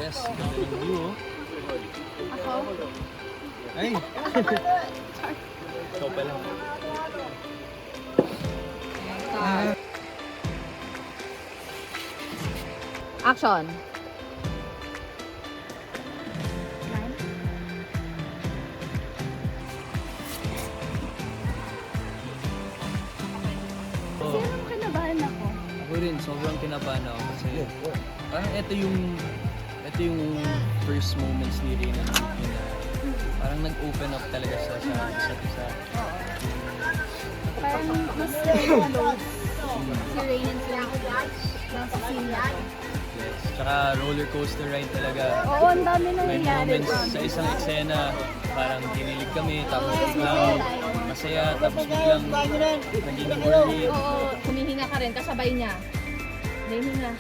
Yes, ganda ng view. Oh. Ako? Ay! Ikaw pala. Action! Oh, Sino kinabahan ako? ako rin, sobrang kinabahan ako kasi parang ito yung first moments ni Rina na parang nag-open up talaga siya sa isa't isa. Parang mas close si Rain and Frank lang sa scene na to. Yes. Tsaka roller coaster ride talaga. Oo, ang dami nang May nangyari moments doon. sa isang eksena, parang kinilig kami, tapos biglang masaya, tapos biglang naging worried. Oo, humihinga ka rin kasabay niya. May hinga.